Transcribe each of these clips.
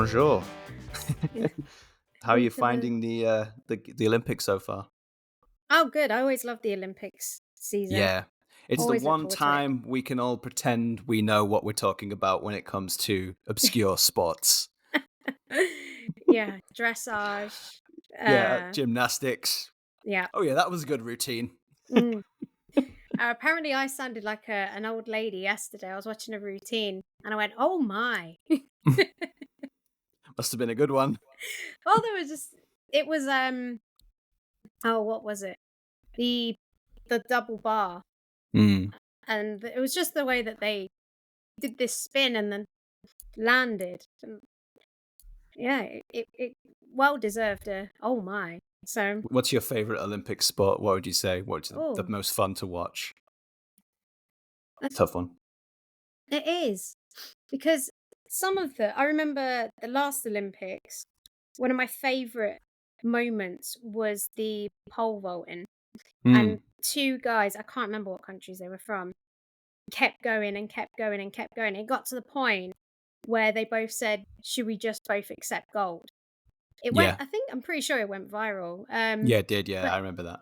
Bonjour. How are you Into the finding the Olympics so far? Oh, good. I always love the Olympics season. Yeah. It's the Always look one forward to it. time we can all pretend we know what we're talking about when it comes to obscure sports. Yeah, dressage. Yeah, Uh, gymnastics. yeah. Oh yeah, that was a good routine. Mm. Apparently, I sounded like an old lady yesterday. I was watching a routine, and I went, "Oh my!" Must have been a good one. Well, there was just it was oh, what was it? The the double bar, Mm. and it was just the way that they did this spin and then landed. And yeah, it well deserved a oh my. So, What's your favorite Olympic sport? What would you say? What's the oh, most fun to watch? uh, Tough one. it is because some of I remember the last Olympics, one of my favorite moments was the pole vaulting. And Mm. two guys, I can't remember what countries they were from, kept going and kept going and kept going. It got to the point where they both said, "Should we just both accept gold?" It went, Yeah. I'm pretty sure it went viral. Yeah, it did. Yeah, But I remember that.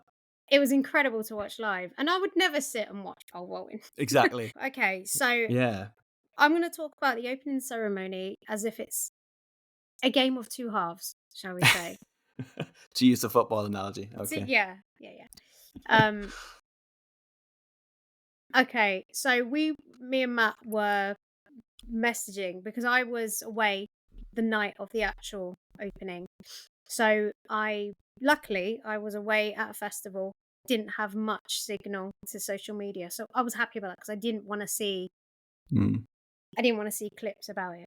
it was incredible to watch live, and I would never sit and watch pole vaulting. Exactly. Okay, so Yeah. I'm going to talk about the opening ceremony as if it's a game of two halves, shall we say? To use the football analogy. So, Okay. yeah, yeah, yeah. Um, okay, so me and Matt were messaging because I was away the night of the actual opening. So luckily, I was away at a festival, didn't have much signal to social media. So I was happy about that because Mm. I didn't want to see clips about it.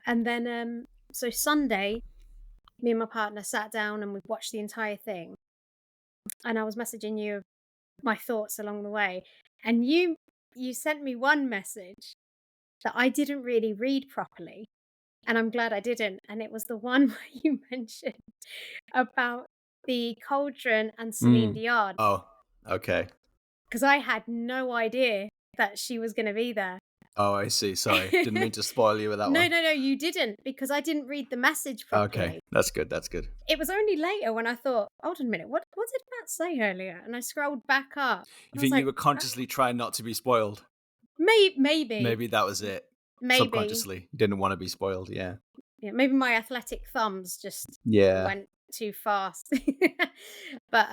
And then, so Sunday, me and my partner sat down and we watched the entire thing. And I was messaging you my thoughts along the way. And you sent me one message that I didn't really read properly. And I'm glad I didn't. And it was the one where you mentioned about the Cauldron and Celine Mm. Dion, Oh, okay. because I had no idea that she was going to be there. Oh, I see. Sorry. Didn't mean to spoil you with that No, one. no, no, you didn't, because I didn't read the message Okay. properly. That's good. That's good. It was only later when I thought, hold on a minute, what did Matt say earlier? And I scrolled back up. You I was think you like, were consciously trying not to be spoiled? maybe, Maybe that was it. maybe, Subconsciously. You didn't want to be spoiled. Yeah. yeah, maybe my athletic thumbs just Yeah. went too fast. But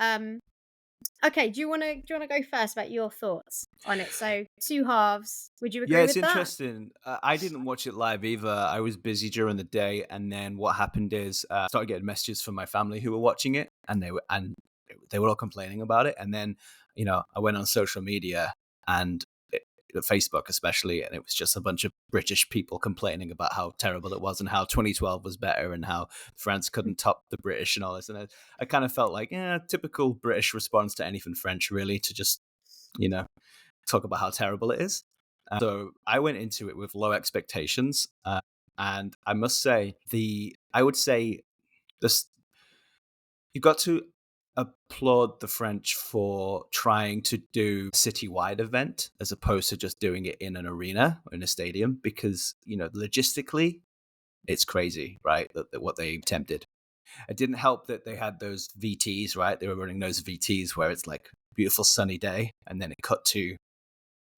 okay, do you wanna go first about your thoughts on it? So, two halves. Would you Yeah, agree it's with that? interesting. I didn't watch it live either. I was busy during the day, and then what happened is I started getting messages from my family who were watching it, and they were all complaining about it. And then, I went on social media and Facebook especially, and it was just a bunch of British people complaining about how terrible it was and how 2012 was better and how France couldn't top the British and all this. And I kind of felt like, yeah, typical British response to anything French, really, to just you know talk about how terrible it is. So I went into it with low expectations, and I must say I would say this. You've got to applaud the French for trying to do a citywide event as opposed to just doing it in an arena or in a stadium, because logistically it's crazy, right? That what they attempted. It didn't help that they had those VTs, right? They were running those VTs where it's like beautiful sunny day, and then it cut to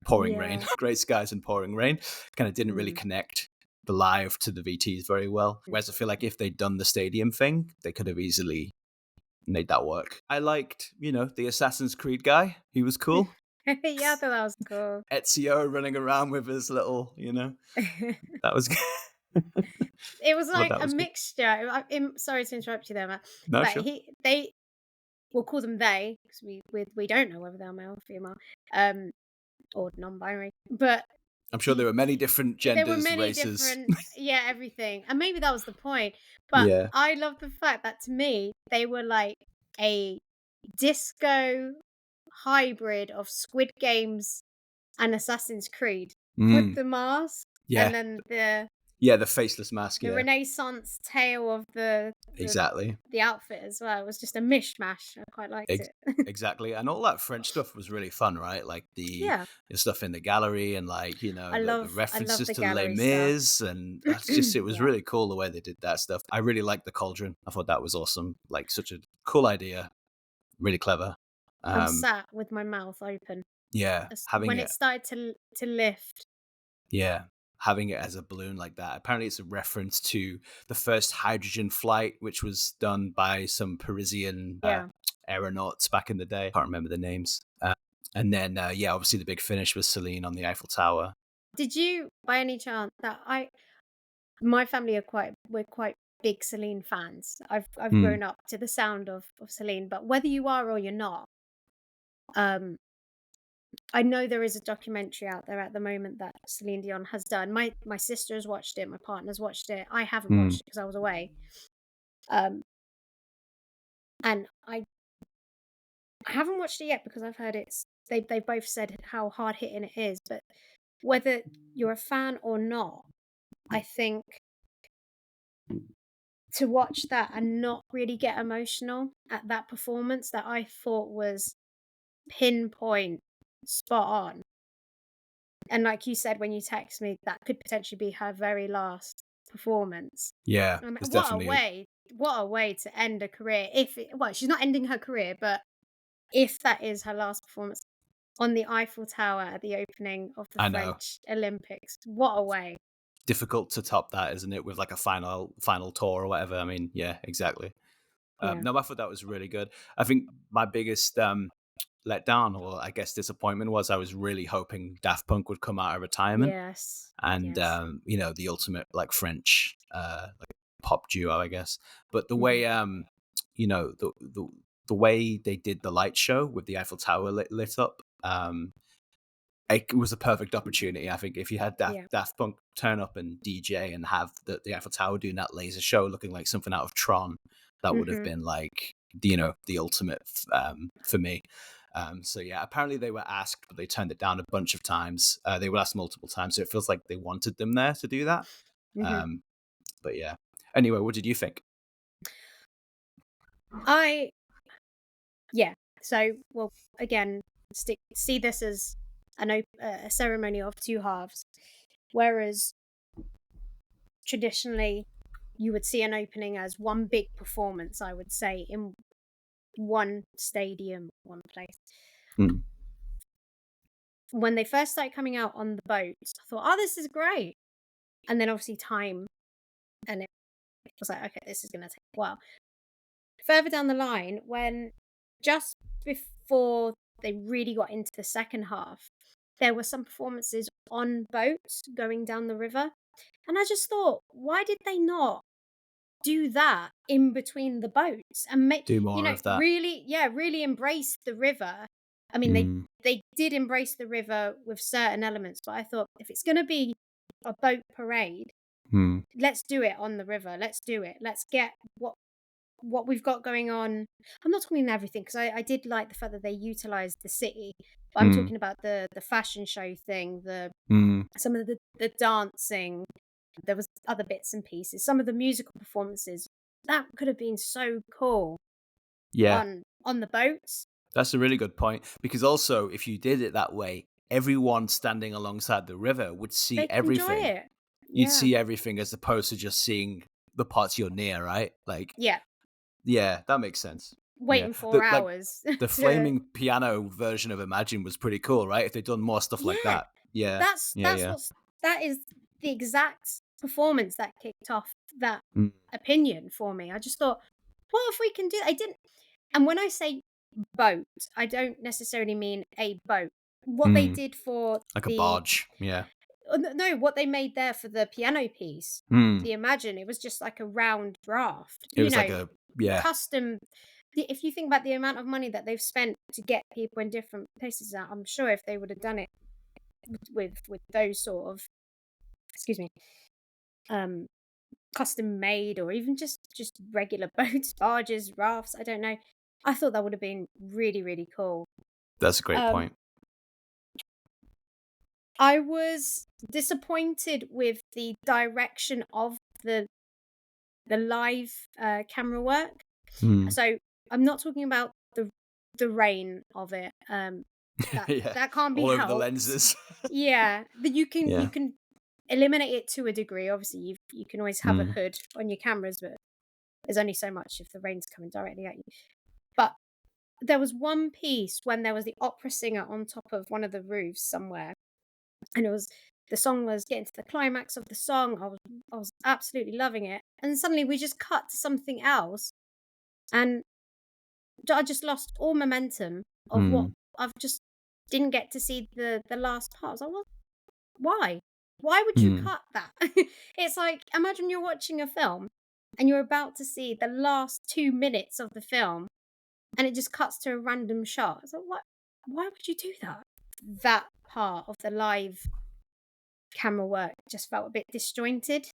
pouring rain, Yeah. grey skies and pouring rain. Kind of didn't really Mm. connect the live to the VTs very well. Whereas I feel like if they'd done the stadium thing, they could have easily made that work. I liked, the Assassin's Creed guy. He was cool. Yeah, I thought that was cool. Ezio running around with his little, that was good. It was Thought like that a was good. mixture. Sorry to interrupt you there, Matt, No, but sure. they we'll call them they because we don't know whether they're male or female, um, or non-binary, but I'm sure there he were many different there were genders, many races. different, yeah, everything, and maybe that was the point. But Yeah. I love the fact that to me they were like a disco hybrid of Squid Games and Assassin's Creed with Mm. the mask and Yeah. then the Yeah, the faceless mask. The Yeah, Renaissance tale of the exactly. the outfit as well. It was just a mishmash. I quite liked Ex- it. exactly. And all that French stuff was really fun, right? Like Yeah. the stuff in the gallery and like, the I love references the to Les gallery stuff. Mis. And that's just, it was Yeah. really cool the way they did that stuff. I really liked the cauldron. I thought that was awesome. Like such a cool idea. Really clever. I'm Um, sat with my mouth open yeah, as having when it, it started to lift. yeah, having it as a balloon like that. Apparently, it's a reference to the first hydrogen flight, which was done by some Parisian Yeah. aeronauts back in the day. Can't remember the names. And then, yeah, obviously the big finish was Celine on the Eiffel Tower. Did you, by any chance, that I my family are we're quite big Celine fans. I've Hmm. grown up to the sound of Celine, but whether you are or you're not, um, I know there is a documentary out there at the moment that Celine Dion has done. My sister has watched it, my partner's watched it. I haven't Hmm. watched it because I was away. Um, and I haven't watched it yet because I've heard they both said how hard hitting it is, but whether you're a fan or not, I think to watch that and not really get emotional at that performance that I thought was pinpoint spot on. And like you said when you text me, that could potentially be her very last performance. Yeah, it's definitely What a way to end a career. Well, she's not ending her career, but if that is her last performance on the Eiffel Tower at the opening of the I know, French Olympics, what a way. difficult to top that, isn't it? With like a final tour or whatever. I mean, yeah, exactly. Yeah. No, I thought that was really good. I think my biggest letdown, or I guess disappointment, was I was really hoping Daft Punk would come out of retirement Yes. and Yes. the ultimate like French like pop duo, I guess. But the Hmm. way you know the way they did the light show with the Eiffel Tower lit up, it was a perfect opportunity. I think if you had Yeah. Daft Punk turn up and DJ and have the Eiffel Tower doing that laser show looking like something out of Tron, that would have Hmm. been like the ultimate for me. So yeah, apparently they were asked, but they turned it down a bunch of times. They were asked multiple times, so it feels like they wanted them there to do that. Hmm. Um, but yeah. Anyway, what did you think? I Yeah. So, well, again, see this as a ceremony of two halves, whereas traditionally you would see an opening as one big performance. I would say in one stadium, one place. Mm, When they first started coming out on the boats, I thought, "Oh, this is great," and then obviously time, and it was like, "Okay, this is going to take a while." Further down the line, when just before they really got into the second half, there were some performances on boats going down the river. And I just thought, why did they not do that in between the boats and make, do more of that. really, yeah, really embrace the river? I mean, Mm, they did embrace the river with certain elements, but I thought if it's going to be a boat parade, mm, let's do it on the river. Let's do it. Let's get what we've got going on. I'm not talking everything because I did like the fact that they utilized the city, but I'm mm, talking about the fashion show thing, the mm. some of the dancing. There was other bits and pieces. Some of the musical performances that could have been so cool Yeah. on the boats. That's a really good point because also if you did it that way, everyone standing alongside the river would see They could enjoy everything. it. You'd Yeah, see everything as opposed to just seeing the parts you're near, right? Like, yeah. yeah, that makes sense. Yeah, Waiting 4 hours the to flaming piano version of Imagine was pretty cool, right? If they'd done more stuff like yeah. that, yeah, That's yeah, that's yeah. what's that is the exact performance that kicked off that Mm, opinion for me. I just thought, well, if we can do I didn't and when I say boat, I don't necessarily mean a boat. What they mm, did for like a the barge, yeah. no, what they made there for the piano piece, Mm, the Imagine, it was just like a round raft. it was like a yeah, Custom if you think about the amount of money that they've spent to get people in different places, I'm sure if they would have done it with those sort of excuse me, um, custom made or even just regular boats, barges, rafts, I don't know. I thought that would have been really, really cool. that's a great Um, point. I was disappointed with the direction of the live camera work. Mm. So I'm not talking about the rain of it. That Yeah, that can't be all over the helped. lenses. Yeah, but you Yeah. can eliminate it to a degree. Obviously, you can always have a Mm. hood on your cameras, but there's only so much if the rain's coming directly at you. But there was one piece when there was the opera singer on top of one of the roofs somewhere, and the song was getting to the climax of the song. I was absolutely loving it, and suddenly we just cut to something else, and I just lost all momentum of what Mm. I've just didn't get to see the last part. I was like, "What? Why? Why would you Mm. cut that?" It's like, imagine you're watching a film and you're about to see the last 2 minutes of the film, and it just cuts to a random shot. It's like, "What? Why would you do that?" That part of the live camera work just felt a bit disjointed.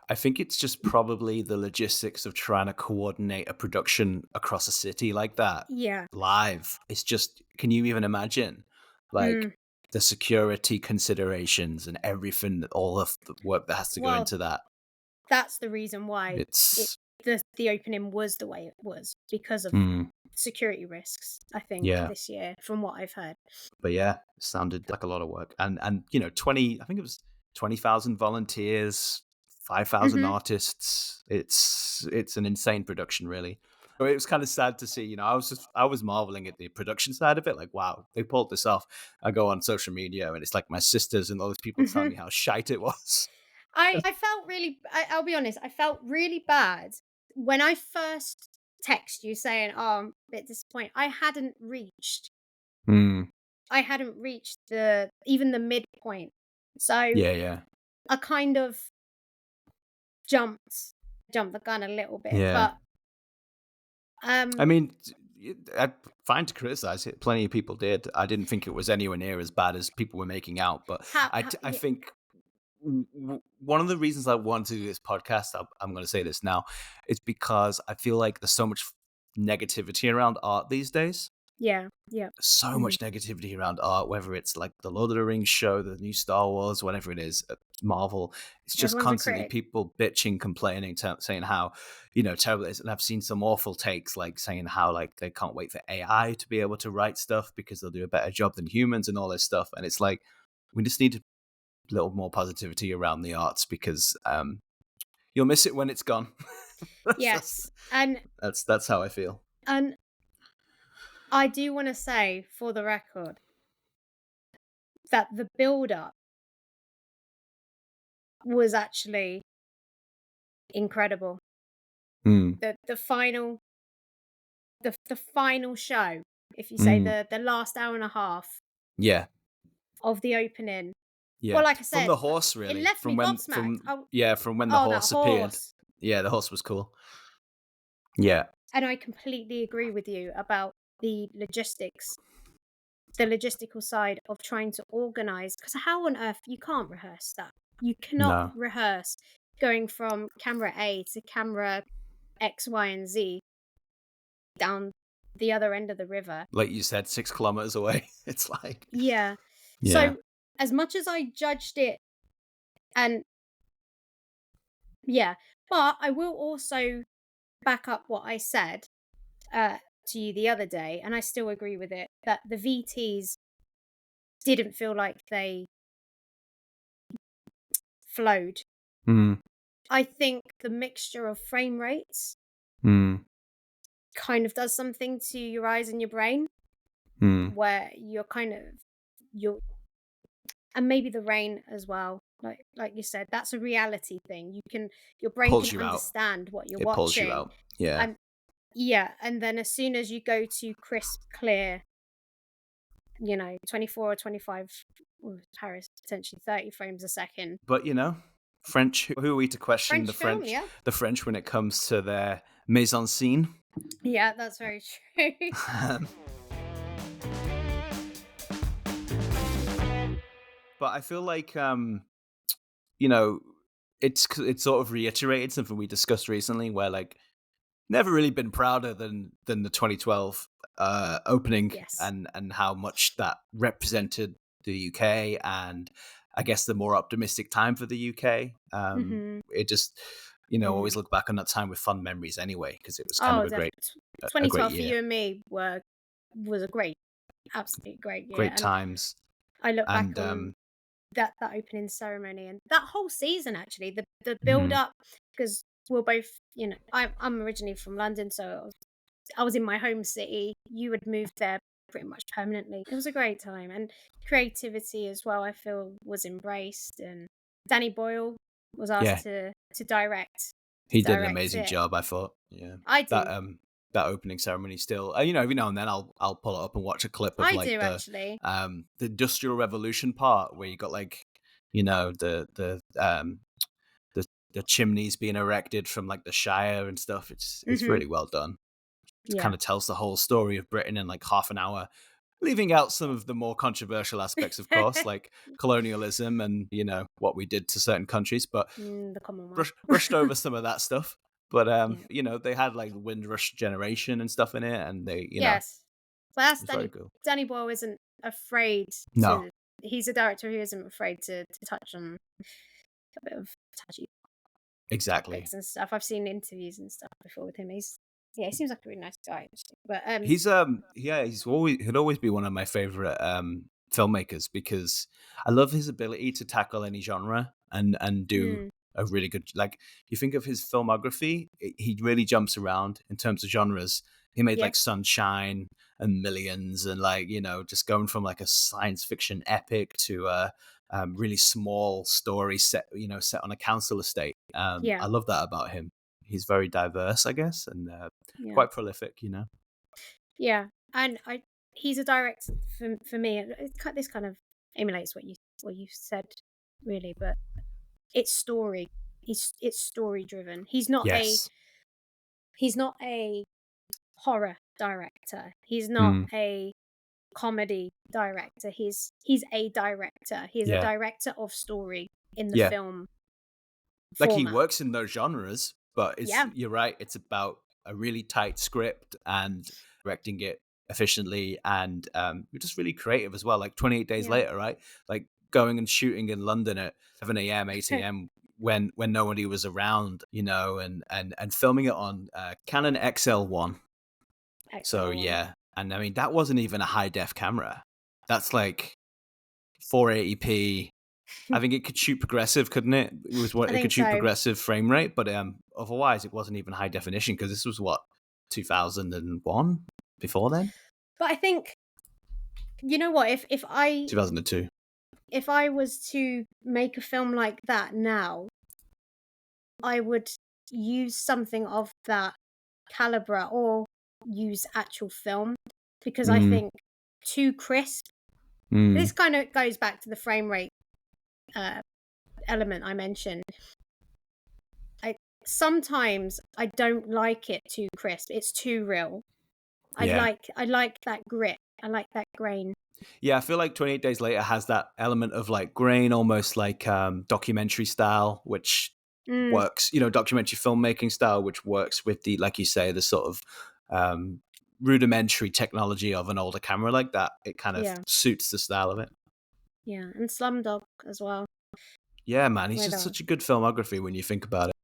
I think it's just probably the logistics of trying to coordinate a production across a city like that Yeah. live. It's just, can you even imagine? Like Mm. the security considerations and everything, all of the work that has to go Well, into that. that's the reason why it It's, the opening was the way it was, because of mm, security risks, I think, yeah. this year, from what I've heard. But yeah, it sounded like a lot of work. And 20, I think it was 20,000 volunteers, 5,000 Mhm. artists. It's an insane production, really. But it was kind of sad to see, I was marveling at the production side of it, like, wow, they pulled this off. I go on social media and it's like my sisters and all these people telling me Mhm. how shite it was. I felt really I'll be honest, I felt really bad when I first text you saying, "Oh, I'm a bit disappointed." Hmm. I hadn't reached the even the midpoint. So, Yeah, yeah. I kind of jumped jumped the gun a little bit, Yeah. but, I um, mean, I'm fine to criticize it. Plenty of people did. I didn't think it was anywhere near as bad as people were making out, but how I yeah, think one of the reasons I want to do this podcast, I'm going to say this now, is because I feel like there's so much negativity around art these days. yeah, yeah. So Mhm. much negativity around art, whether it's like the Lord of the Rings show, the new Star Wars, whatever it is, Marvel. It's just Everyone's a constantly critic. people bitching, complaining, saying how terrible it is. And I've seen some awful takes, like saying how like they can't wait for AI to be able to write stuff because they'll do a better job than humans and all this stuff. And it's like we just need a little more positivity around the arts because you'll miss it when it's gone. that's, that's Yes, that's how I feel. and I do wanna say, for the record, that the build-up was actually incredible. Mm, The final the final show, if you say mm, the last hour and a half yeah. of the opening, well, Yeah, like I from said, the horse, it really. left me gobsmacked. From when the Oh, that horse appeared. horse. Yeah, the horse was cool. Yeah. And I completely agree with you about the logistical side of trying to organize. Because how on earth you can't rehearse that? You cannot No. rehearse going from camera A to camera X, Y, and Z down the other end of the river. Like you said, 6 kilometers away. It's like, Yeah. yeah. So as much as I judged it, and yeah, but I will also back up what I said uh, to you the other day, and I still agree with it, that the VTs didn't feel like they flowed. Mm, I think the mixture of frame rates mm, kind of does something to your eyes and your brain, mm. where you're and maybe the rain as well. Like you said, that's a reality thing. Your brain can Pulls you out. understand what you're It pulls you watching. out. Yeah. And yeah, and then as soon as you go to crisp, clear, 24 or 25, Paris, potentially 30 frames a second. But, French, who are we to question French film, yeah. The French when it comes to their mise en scene? Yeah, that's very true. But I feel like you know, it's sort of reiterated something we discussed recently, where like never really been prouder than the 2012 opening Yes. and how much that represented the UK, and I guess the more optimistic time for the UK. Hmm. It just, always look back on that time with fond memories anyway, because it was kind of Oh, a great, definitely. a great 2012 for year, you and me was a great, absolutely great year, great and times, I look back and on that opening ceremony and that whole season actually, the build mhm. up, because we're both, I'm originally from London, so I was in my home city. You had moved there pretty much permanently. It was a great time, and creativity as well, I feel, was embraced. And Danny Boyle was Yeah, asked to direct he did an direct amazing it. job, I thought. Yeah. I That do. that opening ceremony still, every now and then I'll pull it up and watch a clip of I like do actually. the Industrial Revolution part where you got like, the the chimneys being erected from like the Shire and stuff. It's Mhm. really well done. It Yeah. kind of tells the whole story of Britain in like half an hour, leaving out some of the more controversial aspects, of course, like colonialism and, what we did to certain countries, but The Commonwealth. brushed over some of that stuff. But Yeah. they had like Windrush generation and stuff in it, and they, Yes. Well, it that's was very cool. Danny Boyle isn't afraid No, to he's a director who isn't afraid to touch on a bit of touchy exactly. topics and stuff. I've seen interviews and stuff before with him. He seems like a really nice guy actually. But He'd always be one of my favorite filmmakers, because I love his ability to tackle any genre and do mm, a really good, like, you think of his filmography, he really jumps around in terms of genres. He made yeah, like Sunshine and Millions, and like, just going from like a science fiction epic to a really small story set on a council estate. yeah, I love that about him. He's very diverse, I guess, and yeah, quite prolific. yeah. And he's a director for me. This kind of emulates what you said, really. But it's story. It's story driven. Yes. He's not a horror director. He's not Mm, a comedy director. He's a director. He's a yeah. director of story in the Yeah. film Like, he format. works in those genres, but Yeah. you're right, it's about a really tight script and directing it efficiently, and just really creative as well. Like 28 Days Yeah. Later, right? Like going and shooting in London at 7 a.m., 8 a.m. when nobody was around, and filming it on Canon XL1. So Excellent one. yeah, and I mean that wasn't even a high def camera. That's like 480p. I think it could shoot progressive, couldn't it? It was what I it could think shoot so. progressive frame rate, but otherwise it wasn't even high definition, because this was what, 2001 before then, But I think, you know what, if 2002. if I was to make a film like that now, I would use something of that caliber or use actual film, because I Mm, think too crisp. mm, This kind of goes back to the frame rate uh, element I mentioned. I sometimes I don't like it too crisp. It's too real. yeah, I like that grit. I like that grain. yeah. I feel like 28 Days Later has that element of like grain, almost like documentary style, which Mm, works. Documentary filmmaking style, which works with the, like you say, the sort of um, rudimentary technology of an older camera like that. It kind of yeah, suits the style of it. yeah, and Slumdog as well. Yeah, man, he's With just such a good filmography when you think about it.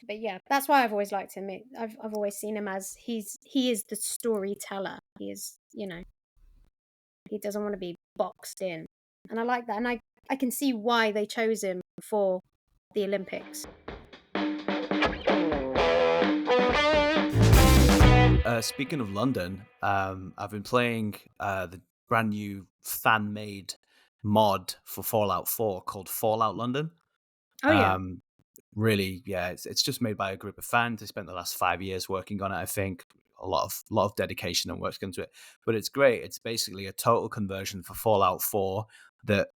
but yeah, that's why I've always liked him. I've always seen him as he is the storyteller. He is, he doesn't want to be boxed in, and I like that. And I can see why they chose him for the Olympics. Speaking of London, I've been playing the brand new fan made mod for Fallout 4 called Fallout London. Oh yeah. Um, Really, yeah, it's just made by a group of fans. They spent the last 5 years working on it. I think a lot of dedication and work's gone into it, but it's great. It's basically a total conversion for Fallout 4 that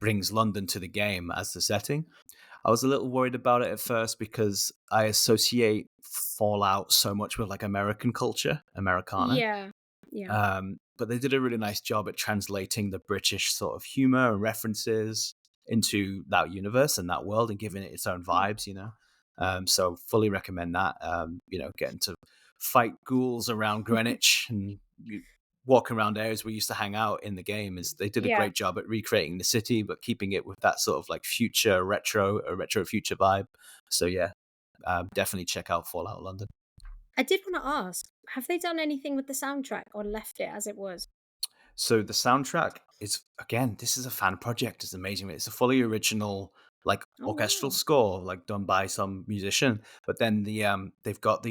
brings London to the game as the setting. I was a little worried about it at first because I associate Fallout so much with like American culture, Americana. Yeah. Yeah. But they did a really nice job at translating the British sort of humor and references into that universe and that world and giving it its own Hmm. vibes. So fully recommend that. Getting to fight ghouls around Greenwich and walking around areas we used to hang out in the game. Is they did a Yeah. great job at recreating the city, but keeping it with that sort of like future retro future vibe. So yeah, definitely check out Fallout London. I did want to ask, have they done anything with the soundtrack or left it as it was? So the soundtrack is, again, this is a fan project. It's amazing. It's a fully original like Oh orchestral wow. score, like done by some musician. But then they've got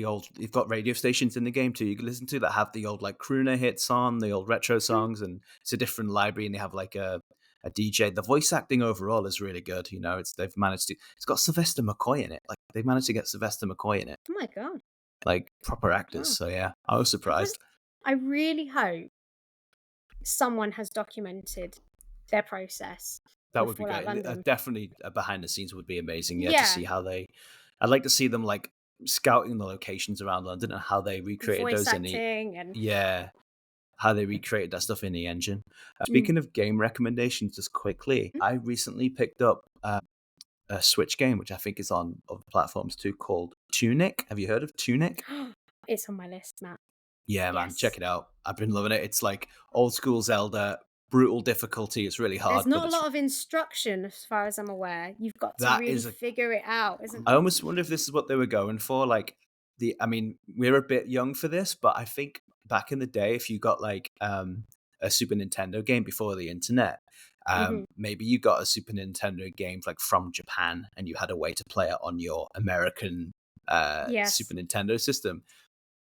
radio stations in the game too. You can listen to that have the old like crooner hits on, the old retro Mm, songs, and it's a different library. And they have like a DJ. The voice acting overall is really good. You know, they've managed to. It's got Sylvester McCoy in it. Like they've managed to get Sylvester McCoy in it, oh my god. like proper actors. Wow. So yeah, I was I was surprised. I really hope someone has documented their process That with would be Fallout great. London. Definitely, behind the scenes would be amazing. Yeah, to Yeah, see how they. I'd like to see them like scouting the locations around London and how they recreated voice those in the. acting and Yeah, how they recreated that stuff in the engine. mm. Speaking of game recommendations, just quickly, I recently picked up a Switch game, which I think is on other platforms too, called Tunic. Have you heard of Tunic? It's on my list, Matt. Yeah, man, check Yes. it out. I've been loving it. It's like old school Zelda, brutal difficulty. It's really There's hard, but not a it's lot of instruction as far as I'm aware. You've got to that really is a figure it out, isn't I almost wonder if this is what they were going for. Like I mean, we're a bit young for this, but I think back in the day, if you got like a Super Nintendo game before the internet, Mhm. maybe you got a Super Nintendo game like from Japan, and you had a way to play it on your American Yes. Super Nintendo system.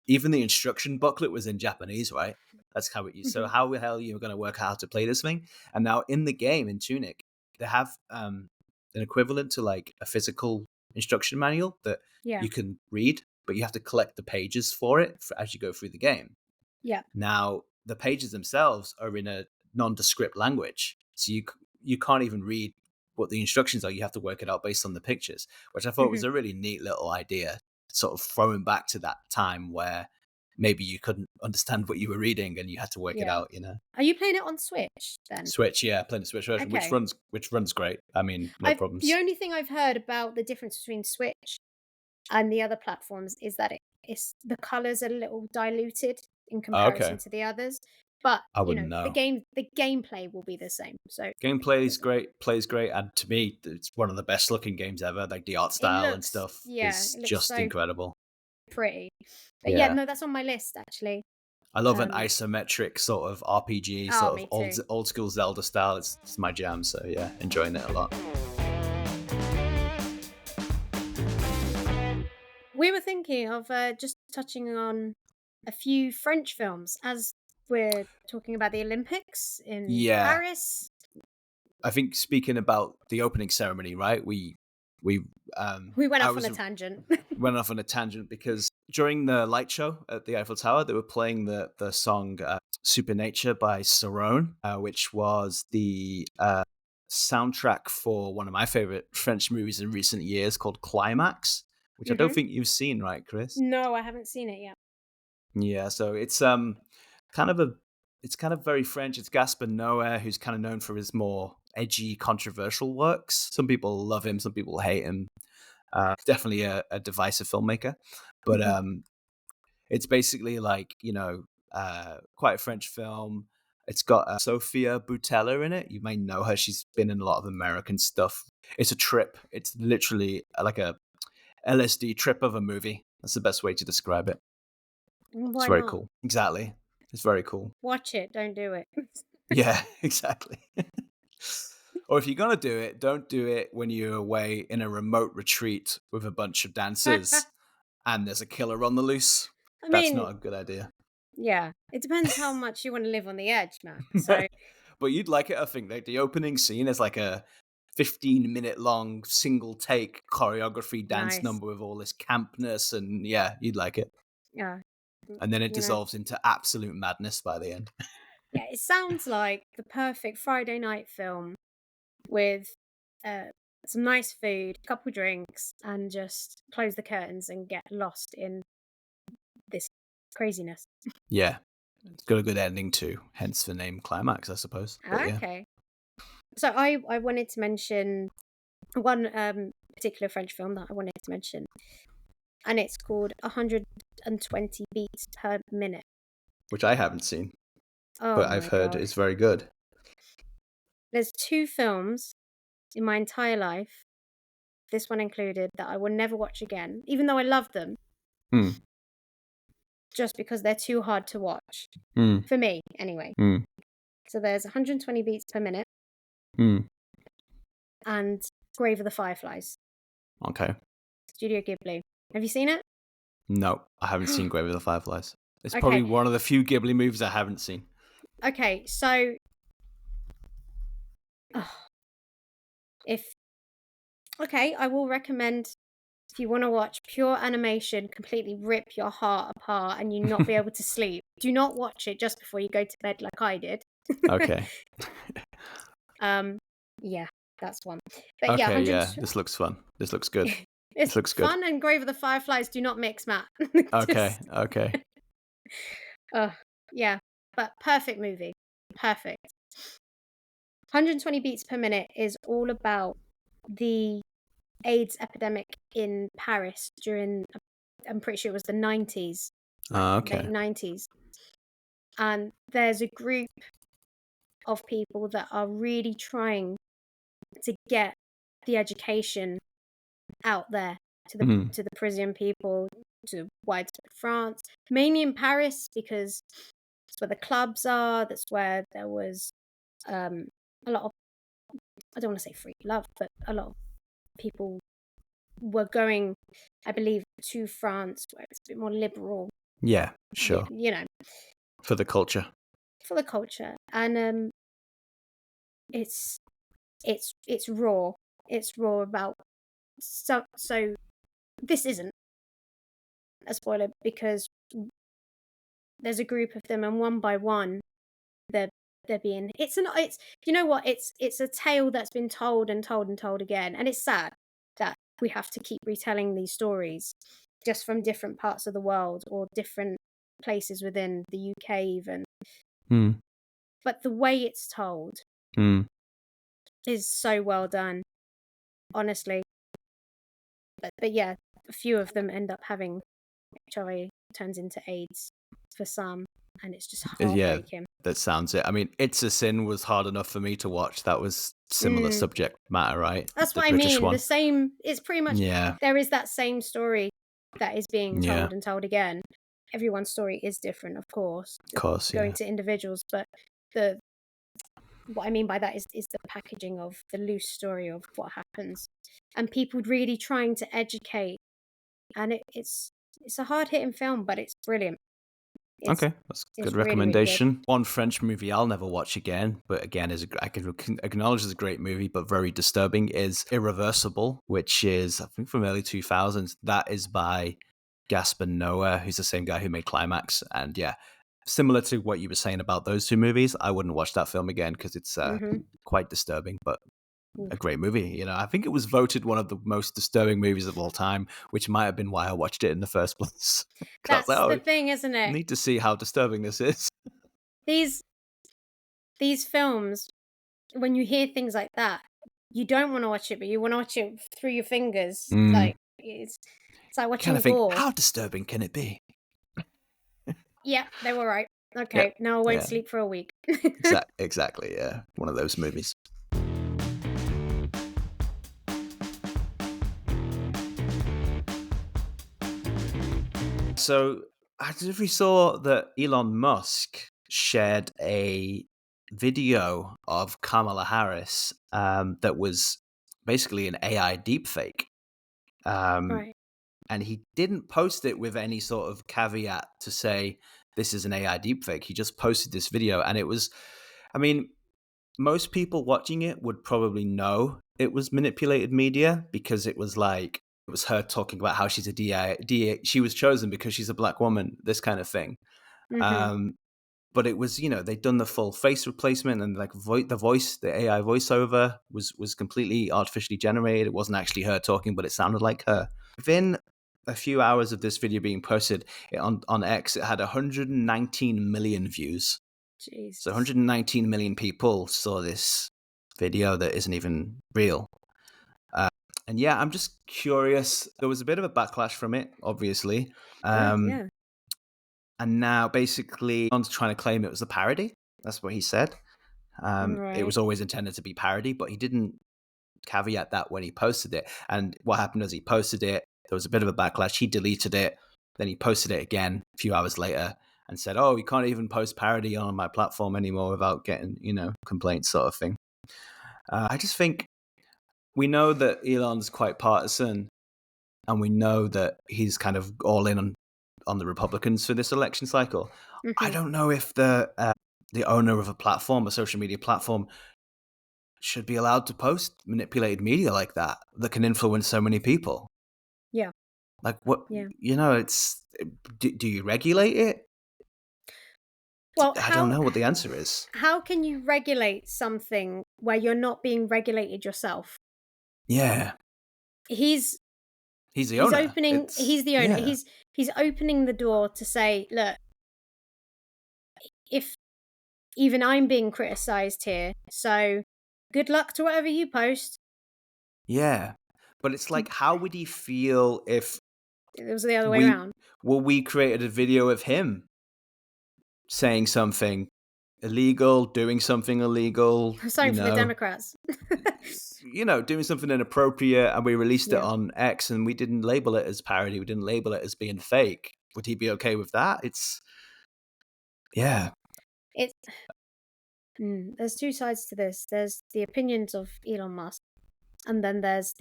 Even the instruction booklet was in Japanese, right? That's how it used. So Mhm. how the hell are you going to work out how to play this thing? And now in the game in Tunic, they have an equivalent to like a physical instruction manual that Yeah. you can read, but you have to collect the pages for it as you go through the game. Yeah. Now the pages themselves are in a nondescript language, so you can't even read what the instructions are. You have to work it out based on the pictures, which I thought was Mhm. a really neat little idea, sort of throwing back to that time where maybe you couldn't understand what you were reading and you had to work it Yeah. out. You know, Are you playing it on Switch then? Switch, yeah, playing the Switch version, Okay. which runs great. I mean, no The problems. only thing I've heard about the difference between Switch and the other platforms is that it's the colors are a little diluted in Oh, okay, comparison to the others. But, I you wouldn't know, know. the gameplay will be the same. So Gameplay is doesn't great, plays great, and to me, it's one of the best looking games ever. Like the art it style and looks stuff yeah, is it looks just so incredible. pretty. But yeah, Yeah, no, that's on my list actually. I love an Um isometric sort of RPG, oh, sort of me too. old school Zelda style. It's my jam. So yeah, enjoying it a lot. We were thinking of just touching on a few French films as we're talking about the Olympics in Yeah, Paris. I think speaking about the opening ceremony, right? We We went I off on was a tangent. went off on a tangent because during the light show at the Eiffel Tower, they were playing the song "Supernature" by Cerrone, which was the soundtrack for one of my favorite French movies in recent years called Climax, which I don't Mhm. think you've seen, right, Chris? No, I haven't seen it yet. Yeah, so it's kind of a it's kind of very French. It's Gaspar Noé, who's kind of known for his more edgy, controversial works. Some people love him, some people hate him. Definitely a divisive filmmaker, but Mhm. it's basically like quite a French film. It's got Sophia Boutella in it. You may know her. She's been in a lot of American stuff. It's a trip. It's literally like a LSD trip of a movie. That's the best way to describe it. It's Why very not? cool. Exactly. It's very cool. Watch it, don't do it. Yeah, exactly. Or if you're gonna do it, don't do it when you're away in a remote retreat with a bunch of dancers and there's a killer on the loose. I That's mean, not a good idea. yeah, it depends how much you want to live on the edge, Matt. So But you'd like it, I think. Like the opening scene is like a 15-minute long single take choreography dance nice. number with all this campness, and yeah, you'd like it. Yeah, And then it you know, dissolves into absolute madness by the end. yeah, it sounds like the perfect Friday night film with uh, some nice food, a couple drinks, and just close the curtains and get lost in this craziness. Yeah. It's got a good ending too, hence the name Climax, I suppose. But yeah. Okay. So I wanted to mention one particular French film that I wanted to mention, and it's called 120 Beats per Minute. Which I haven't seen. Oh but I've my heard god. it's very good. There's 2 films in my entire life, this one included, that I will never watch again, even though I love them, Mm, just because they're too hard to watch. mm, For me, anyway. mm, So there's 120 Beats Per Minute mm. and Grave of the Fireflies, Okay. Studio Ghibli. Have you seen it? No, I haven't seen Grave of the Fireflies. It's probably Okay. one of the few Ghibli movies I haven't seen. Okay, so ugh, if okay, I will recommend if you wanna watch pure animation completely rip your heart apart and you not be able to sleep, do not watch it just before you go to bed like I did. Okay. Um, yeah, that's one. But yeah, Okay, 100 yeah, this looks fun. This looks good. it's This looks good. fun and Grave of the Fireflies do not mix, Matt. Okay, Just okay. ugh, yeah, but perfect movie. Perfect. 120 Beats Per Minute is all about the AIDS epidemic in Paris during I'm pretty sure it was the 90s, like late Okay. 90s. And there's a group of people that are really trying to get the education out there Mm, to the Parisian people, to widespread France, mainly in Paris because that's where the clubs are. That's where there was um, a lot of I don't want to say free love, but a lot of people were going, I believe, to France where it's a bit more liberal, yeah, sure. you know, For the culture. for the culture. And it's it's raw. It's raw about so this isn't a spoiler because there's a group of them and one by one they're they're being it's you know what it's a tale that's been told and told and told again, and it's sad that we have to keep retelling these stories just from different parts of the world or different places within the UK even, Mm, but the way it's told mm. is so well done, honestly. But yeah, a few of them end up having HIV turns into AIDS for some, and it's just Yeah, heartbreaking. that sounds it. I mean, It's a Sin was hard enough for me to watch. That was similar Mm. subject matter, right? That's The what I British mean. The one. same it's pretty much Yeah, there is that same story that is being yeah, told and told again. Everyone's story is different, of course, of course, going yeah. to individuals, but the what I mean by that is the packaging of the loose story of what happens and people really trying to educate, and it's a hard hitting film, but it's brilliant. It's Okay, that's a it's good really, really good. recommendation. One French movie I'll never watch again, but again, I can acknowledge is a great movie, but very disturbing, is Irreversible, which is, I think, from early 2000s. That is by Gaspar Noé, who's the same guy who made Climax. And yeah, similar to what you were saying about those two movies, I wouldn't watch that film again because it's Mhm. quite disturbing, but a Oof. great movie. I think it was voted one of the most disturbing movies of all time, which might have been why I watched it in the first place. 'Cause I was like, That's oh, the I thing, isn't it? need to see how disturbing this is. These these films, when you hear things like that, you don't wanna watch it, but you wanna watch it through your fingers. Mm. Like, it's like Kind watching of think, gore. how disturbing can it be? Yeah, they were right. Yeah, Okay, now I won't yeah, sleep for a week. exactly. Yeah, one of those movies. So I don't know if you saw that Elon Musk shared a video of Kamala Harris that was basically an AI deepfake. Um, Right. and he didn't post it with any sort of caveat to say this is an AI deepfake. He just posted this video, and it was, I mean, most people watching it would probably know it was manipulated media because it was like it was her talking about how she's a DA, she was chosen because she's a black woman, this kind of thing. Mhm. Um, but it was, they'd done the full face replacement and like the AI voiceover was completely artificially generated. It wasn't actually her talking, but it sounded like her. Within a few hours of this video being posted on X, it had 119 million views. So Jesus. 119 million people saw this video that isn't even real. Uh, and yeah, I'm just curious. There was a bit of a backlash from it, obviously. Good, Um, yeah. and now basically, everyone's trying to claim it was a parody. That's what he said. It Right. was always intended to be parody, but he didn't caveat that when he posted it. And what happened was he posted it. There was a bit of a backlash. He deleted it. Then he posted it again a few hours later and said, "Oh, you can't even post parody on my platform anymore without getting, complaints," sort of thing. I just think we know that Elon's quite partisan, and we know that he's kind of all in on the Republicans for this election cycle. I Hmm. don't know if the owner of a platform, a social media platform, should be allowed to post manipulated media like that can influence so many people. Yeah. Like what, Yeah. it's do you regulate it? Well, I don't know what the answer is. how can you regulate something where you're not being regulated yourself? Yeah, He's he's the owner. he's the owner. Yeah, He's opening the door to say, look, if even I'm being criticized here, so good luck to whatever you post. yeah. But it's like, how would he feel if It was the other way we around. we created a video of him saying something illegal, doing something illegal, Sorry for the Democrats. doing something inappropriate, and we released it Yeah. on X, and we didn't label it as parody, we didn't label it as being fake. Would he be okay with that? Yeah. It's there's two sides to this. There's the opinions of Elon Musk, and then there's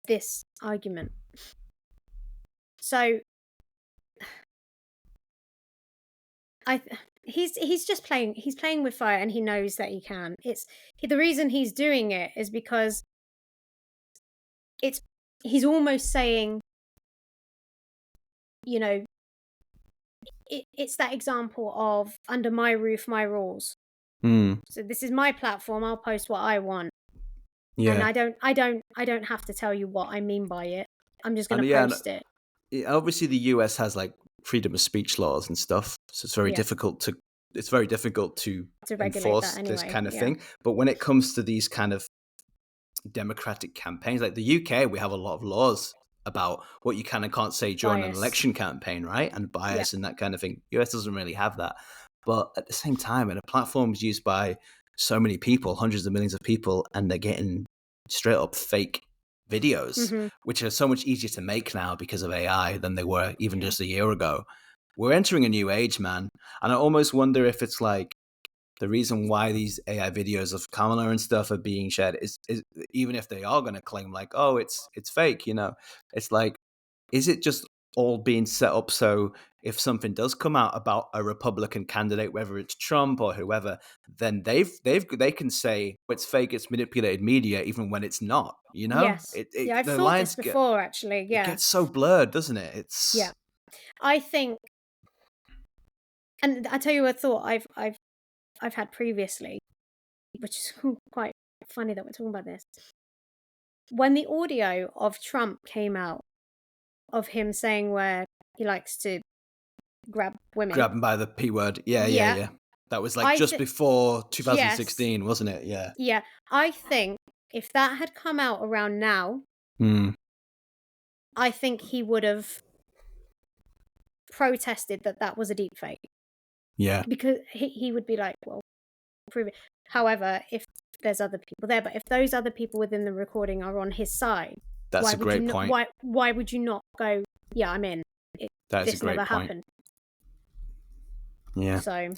this argument. So he's just playing. He's playing with fire, and he knows that he can. The reason he's doing it is because it's he's almost saying, you know, it's that example of under my roof, my rules. Mm, So this is my platform. I'll post what I want, and yeah. I don't have to tell you what I mean by it. I'm just And gonna yeah, post it. obviously the US has like freedom of speech laws and stuff, so Yeah, it's very difficult to to regulate that enforce this anyway. kind of Yeah, thing. But when it comes to these kind of democratic campaigns, like the UK, we have a lot of laws about what you can and can't say during an bias. election campaign, right? And Yeah, bias and that kind of thing. US doesn't really have that. But at the same time, and a platform is used by so many people, hundreds of millions of people, and they're getting straight up fake videos, hmm, which are so much easier to make now because of AI than they were even yeah, just a year ago. We're entering a new age, man. And I almost wonder if it's like the reason why these AI videos of Kamala and stuff are being shared is even if they are going to claim like, oh, it's fake, it's like, is it just all being set up so if something does come out about a Republican candidate, whether it's Trump or whoever, then they can say it's fake, it's manipulated media, even when it's not. yes, yeah. I've The thought this lines get before, actually. it Yeah, gets so blurred, doesn't it? yeah. It's I think, and I tell you a thought I've had previously, which is quite funny that we're talking about this. When the audio of Trump came out of him saying where he likes to grab women, grabbing by the P word. Yeah, yeah, yeah, yeah. That was like I just th- before yes, 2016, wasn't it? Yeah. yeah, I think if that had come out around now, Mm, I think he would have protested that that was a deep fake yeah. because he would be like, well, prove it. However, if there's other people there, but if those other people within the recording are on his side, That's why a would you great not? point. Why would you not go? Yeah, I'm in. It, That is a this never great point. happened. Yeah. So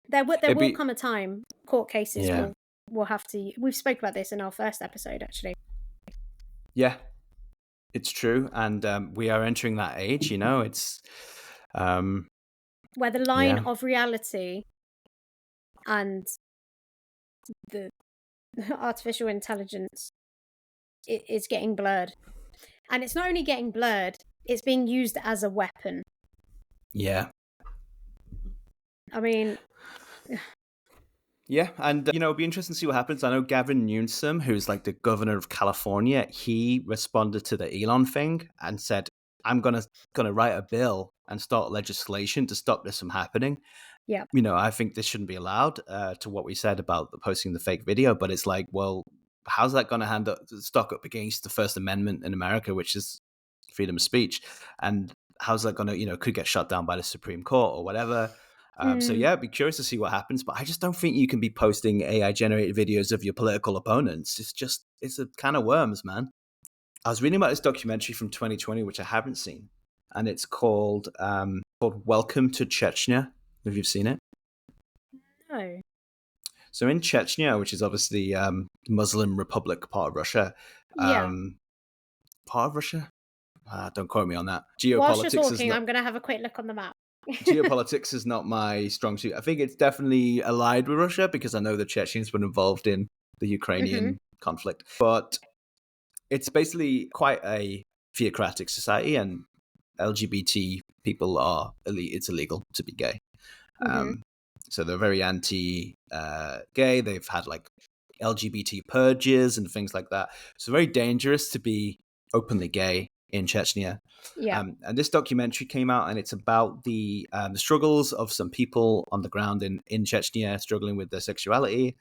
there It'd will be come a time court cases yeah. will have to. We've spoke about this in our first episode actually. Yeah. It's true. And we are entering that age, it's um Where the line yeah. of reality and the artificial intelligence is getting blurred. And it's not only getting blurred, it's being used as a weapon. Yeah. I mean, Yeah, and it'll be interesting to see what happens. I know Gavin Newsom, who's like the governor of California, he responded to the Elon thing and said, "I'm gonna write a bill and start legislation to stop this from happening." yeah, I think this shouldn't be allowed. To what we said about the posting the fake video, but it's like, well, how's that going to stock up against the First Amendment in America, which is freedom of speech, and how's that going to could get shut down by the Supreme Court or whatever. So Mm. yeah, I'd be curious to see what happens, but I just don't think you can be posting AI generated videos of your political opponents. It's a can of worms, man. I was reading about this documentary from 2020, which I haven't seen, and it's called Welcome to Chechnya. Have you seen it? No. So in Chechnya, which is obviously Muslim Republic, part of Russia, Yeah. part of Russia. Don't quote me on that. Whilst you're talking, I'm gonna have a quick look on the map. Geopolitics is not my strong suit. I think it's definitely allied with Russia because I know the Chechens were involved in the Mhm. Ukrainian conflict, but it's basically quite a theocratic society, and LGBT people are it's illegal to be gay. Mhm. So they're very anti-gay. They've had like LGBT purges and things like that. So very dangerous to be openly gay in Chechnya. Yeah. And this documentary came out, and it's about the struggles of some people on the ground in Chechnya, struggling with their sexuality,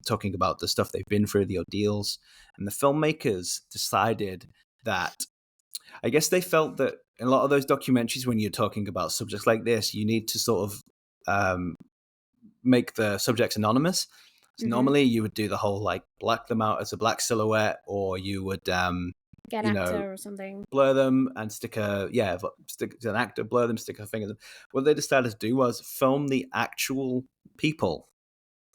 talking about the stuff they've been through, the ordeals. And the filmmakers decided that, I guess they felt that in a lot of those documentaries, when you're talking about subjects like this, you need to sort of make the subjects anonymous. So Mhm. normally you would do the whole like black them out as a black silhouette, or you would Get you an know actor or something. blur them and stick an actor, blur them, stick a finger in them. What they decided to do was film the actual people,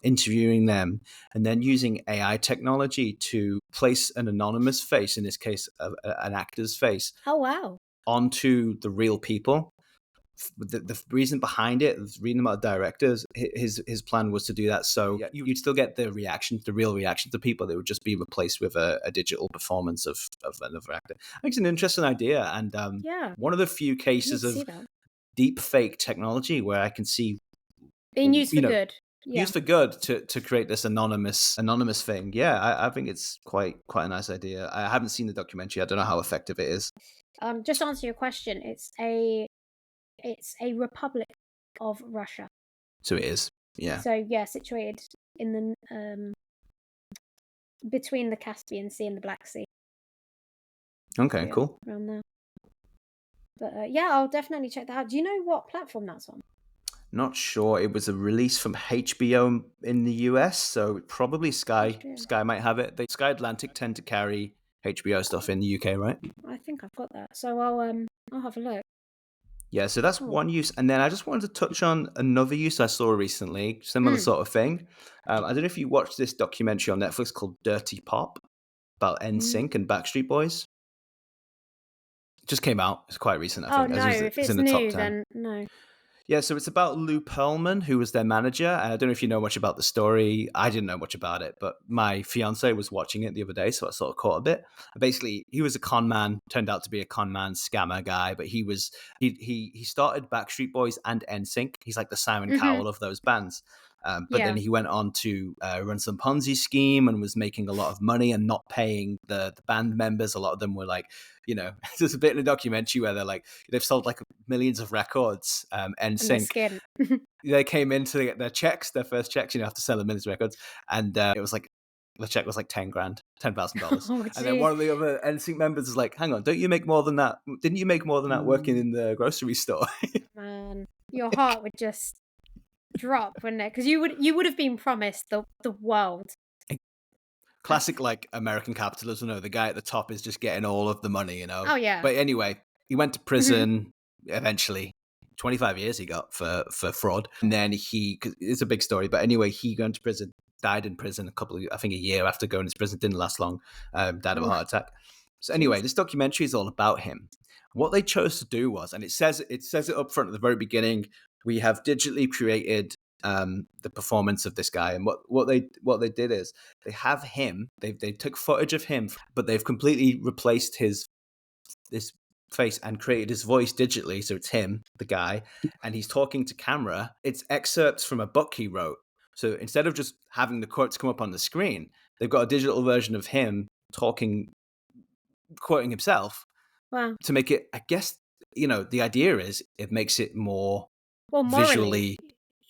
interviewing them, and then using AI technology to place an anonymous face, in this case an actor's face, Oh wow. onto the real people. The reason behind it, reading about directors, his plan was to do that so you'd still get the reaction, the real reaction to people. They would just be replaced with a digital performance of another actor. I think it's an interesting idea, and Yeah. one of the few I need cases to see of that. deep fake technology where I can see, Being used for you know, good. Yeah. used for good to create this anonymous thing. Yeah, I think it's quite a nice idea. I haven't seen the documentary. I don't know how effective it is. Just to answer your question, it's a republic of Russia. So it is. Yeah. So yeah, situated in the between the Caspian Sea and the Black Sea. So Okay. yeah, Cool. around there. But yeah, I'll definitely check that out. Do you know what platform that's on? Not sure. It was a release from HBO in the US, so probably Sky. HBO. Sky might have it. Sky Atlantic tend to carry HBO stuff in the UK, right? I think I've got that. So I'll have a look. Yeah, so that's Cool. one use. And then I just wanted to touch on another use I saw recently, similar Mm. sort of thing. I don't know if you watched this documentary on Netflix called Dirty Pop about Mm. NSYNC and Backstreet Boys. It just came out. It's quite recent, I Oh think. no, if It's it's in the top new, 10. then no. Yeah, so it's about Lou Pearlman, who was their manager. And I don't know if you know much about the story. I didn't know much about it, but my fiance was watching it the other day, so I sort of caught a bit. Basically, he was a con man, turned out to be a con man, scammer guy, but he started Backstreet Boys and NSYNC. He's like the Simon Mhm. Cowell of those bands. But then Yeah. he went on to run some Ponzi scheme and was making a lot of money and not paying the band members. A lot of them were like, there's a bit in the documentary where they're like, they've sold like millions of records, and And the sync. skin. They came in to get their checks, their first checks, after selling millions of records, and it was like the check was like 10 grand, $10,000. Oh And then jeez. one of the other NSYNC members is like, hang on, don't you make more than that? Didn't you make more than that working in the grocery store? Man, your heart would just drop, wouldn't it? Because you would have been promised the world. Classic like American capitalism. No, the guy at the top is just getting all of the money. Oh yeah. But anyway, he went to Mhm. prison eventually. 25 years he got for fraud, and then it's a big story. But anyway, he went to prison, died in prison I think a year after going to prison. Didn't last long. Died of a Oof, heart attack. So anyway, jeez. this documentary is all about him. What they chose to do was, and it says it up front at the very beginning, we have digitally created the performance of this guy. And what they did is they have him. They took footage of him, but they've completely replaced his face and created his voice digitally. So it's him, the guy, and he's talking to camera. It's excerpts from a book he wrote. So instead of just having the quotes come up on the screen, they've got a digital version of him talking, quoting himself Wow. to make it. I guess the idea is it makes it more Well, morally visually.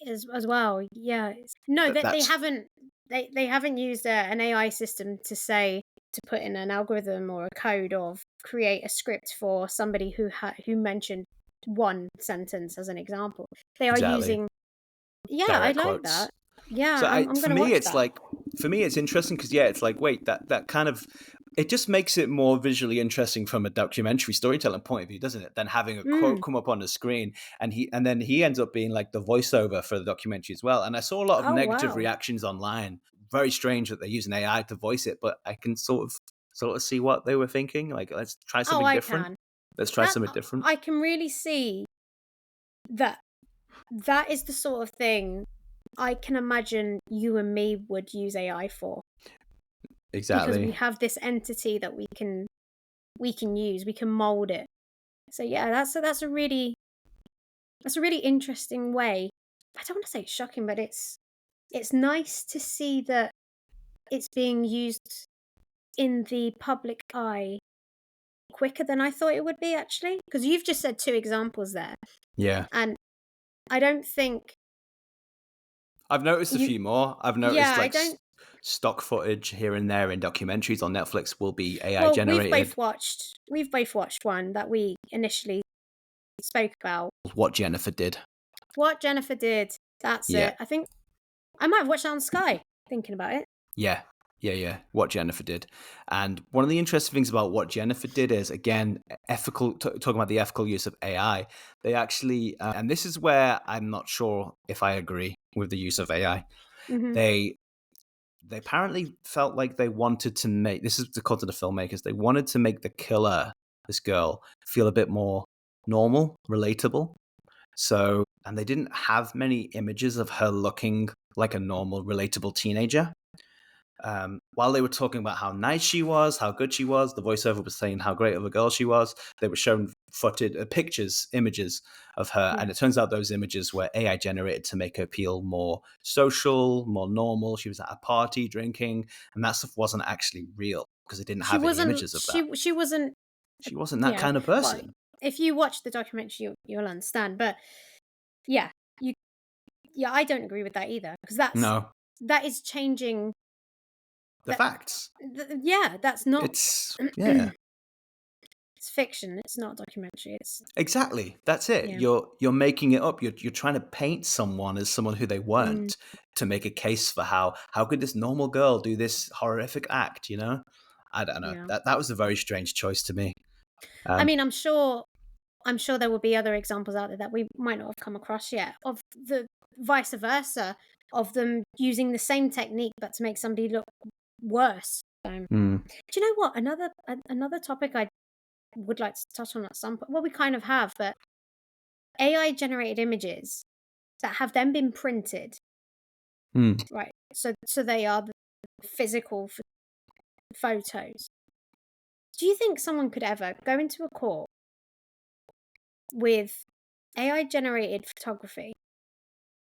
as well. Yeah. No, that they That's haven't they haven't used an AI system to put in an algorithm or a code or create a script for somebody who mentioned one sentence as an example. They are Exactly. using. Yeah, I Direct like quotes. that. Yeah, So I'm for gonna me, watch it's that. like, for me, it's interesting because, yeah, it's like, wait, that kind of, it just makes it more visually interesting from a documentary storytelling point of view, doesn't it? Than having a quote Mm. come up on the screen, and then he ends up being like the voiceover for the documentary as well. And I saw a lot of Oh, negative wow. reactions online. Very strange that they're using AI to voice it, but I can sort of see what they were thinking. Like, let's try Oh, something I different. can. Let's try That something different. I can really see that that is the sort of thing I can imagine you and me would use AI for, because we Exactly. have this entity that we can use, we can mold it. So yeah, that's a really interesting way. I don't want to say it's shocking, but it's nice to see that it's being used in the public eye quicker than I thought it would be, actually. Because you've just said two examples there, Yeah. and I don't think I've noticed a you. few more. I've Yeah, noticed I like don't. stock footage here and there in documentaries on Netflix will be AI Well, generated. we've both watched one that we initially spoke about. What Jennifer did. What Jennifer did. That's Yeah. it. I think I might have watched that on Sky. Thinking about it. Yeah. Yeah, yeah. What Jennifer did. And one of the interesting things about what Jennifer did is, again, ethical, talking about the ethical use of AI. They actually, and this is where I'm not sure if I agree with the use of AI. Hmm. They apparently felt like they wanted to make, this is according to the filmmakers, they wanted to make the killer, this girl, feel a bit more normal, relatable. So, and they didn't have many images of her looking like a normal, relatable teenager. While they were talking about how nice she was, how good she was, the voiceover was saying how great of a girl she was. They were showing pictures, images of her, Yeah. and it turns out those images were AI generated to make her feel more social, more normal. She was at a party drinking, and that stuff wasn't actually real because it didn't She have any wasn't. images of that. She wasn't. She wasn't that Yeah. kind of Well, person. if you watch the documentary, you'll understand. But yeah, you. Yeah, I don't agree with that either, because No, that is changing. the That. facts. Yeah, that's not. It's yeah. It's fiction. It's not a documentary. It's. Exactly. That's it. Yeah. You're making it up. You're trying to paint someone as someone who they Mm. weren't to make a case for how could this normal girl do this horrific act, you know? I don't know. Yeah. That was a very strange choice to me. I Um mean, I'm sure there will be other examples out there that we might not have come across yet, of the vice versa, of them using the same technique but to make somebody look worse. So, mm, do you know what? Another topic I would like to touch on at some point. Well, we kind of have, but AI generated images that have then been printed, mm. right? So they are the physical photos. Do you think someone could ever go into a court with AI generated photography